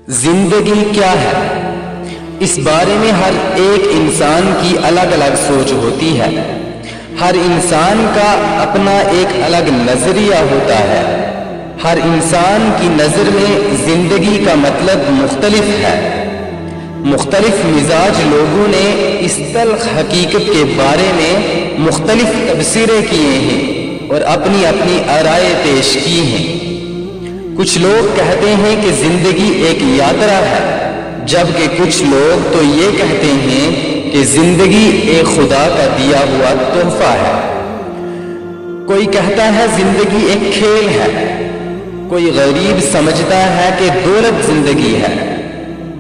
زندگی کیا ہے؟ اس بارے میں ہر ایک انسان کی الگ الگ سوچ ہوتی ہے۔ ہر انسان کا اپنا ایک الگ نظریہ ہوتا ہے۔ ہر انسان کی نظر میں زندگی کا مطلب مختلف ہے۔ مختلف مزاج لوگوں نے اس تلخ حقیقت کے بارے میں مختلف تبصرے کیے ہیں اور اپنی اپنی آرائیں پیش کی ہیں۔ کچھ لوگ کہتے ہیں کہ زندگی ایک یاترا ہے، جبکہ کچھ لوگ تو یہ کہتے ہیں کہ زندگی ایک خدا کا دیا ہوا تحفہ ہے۔ کوئی کہتا ہے زندگی ایک کھیل ہے، کوئی غریب سمجھتا ہے کہ دولت زندگی ہے،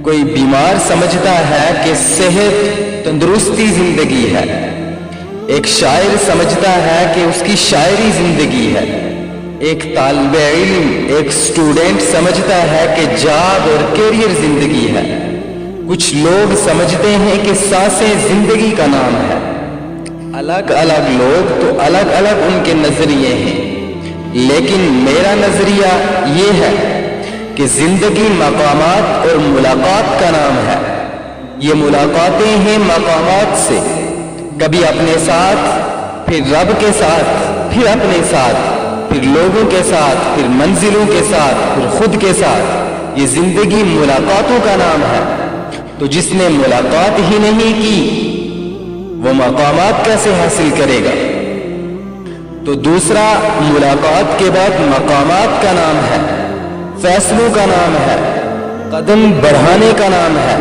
کوئی بیمار سمجھتا ہے کہ صحت تندرستی زندگی ہے، ایک شاعر سمجھتا ہے کہ اس کی شاعری زندگی ہے، ایک طالب علم ایک اسٹوڈنٹ سمجھتا ہے کہ جاب اور کیریئر زندگی ہے۔ کچھ لوگ سمجھتے ہیں کہ سانسیں زندگی کا نام ہے۔ الگ الگ لوگ تو الگ الگ ان کے نظریے ہیں، لیکن میرا نظریہ یہ ہے کہ زندگی مقامات اور ملاقات کا نام ہے۔ یہ ملاقاتیں ہیں مقامات سے، کبھی اپنے ساتھ، پھر رب کے ساتھ، پھر اپنے ساتھ، پھر لوگوں کے ساتھ، پھر منزلوں کے ساتھ، پھر خود کے ساتھ۔ یہ زندگی ملاقاتوں کا نام ہے۔ تو جس نے ملاقات ہی نہیں کی وہ مقامات کیسے حاصل کرے گا؟ تو دوسرا، ملاقات کے بعد مقامات کا نام ہے، فیصلوں کا نام ہے، قدم بڑھانے کا نام ہے،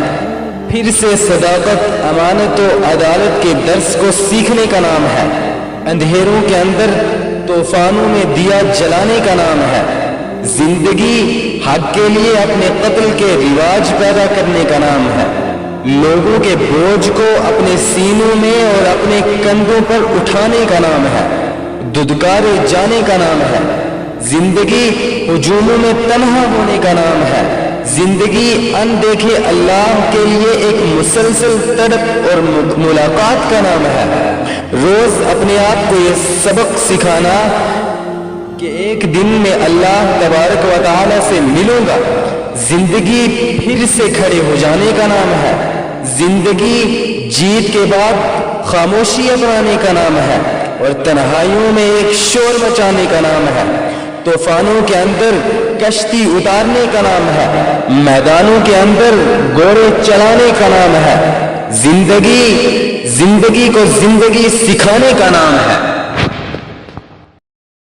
پھر سے صداقت، امانت و عدالت کے درس کو سیکھنے کا نام ہے، اندھیروں کے اندر طوفانوں میں دیا جلانے کا نام ہے۔ زندگی حق کے لیے اپنے قتل کے رواج پیدا کرنے کا نام ہے، لوگوں کے بوجھ کو اپنے سینوں میں اور اپنے کندھوں پر اٹھانے کا نام ہے، دھدکارے جانے کا نام ہے۔ زندگی ہجوموں میں تنہا ہونے کا نام ہے۔ زندگی اندیکھے اللہ کے لیے ایک مسلسل تڑپ اور ملاقات کا نام ہے۔ روز اپنے آپ کو یہ سبق سکھانا کہ ایک دن میں اللہ تبارک و تعالی سے ملوں گا۔ زندگی پھر سے کھڑے ہو جانے کا نام ہے۔ زندگی جیت کے بعد خاموشی اپنانے کا نام ہے اور تنہائیوں میں ایک شور مچانے کا نام ہے۔ طوفانوں کے اندر کشتی اتارنے کا نام ہے، میدانوں کے اندر گھوڑے چلانے کا نام ہے۔ زندگی کو زندگی سکھانے کا نام ہے۔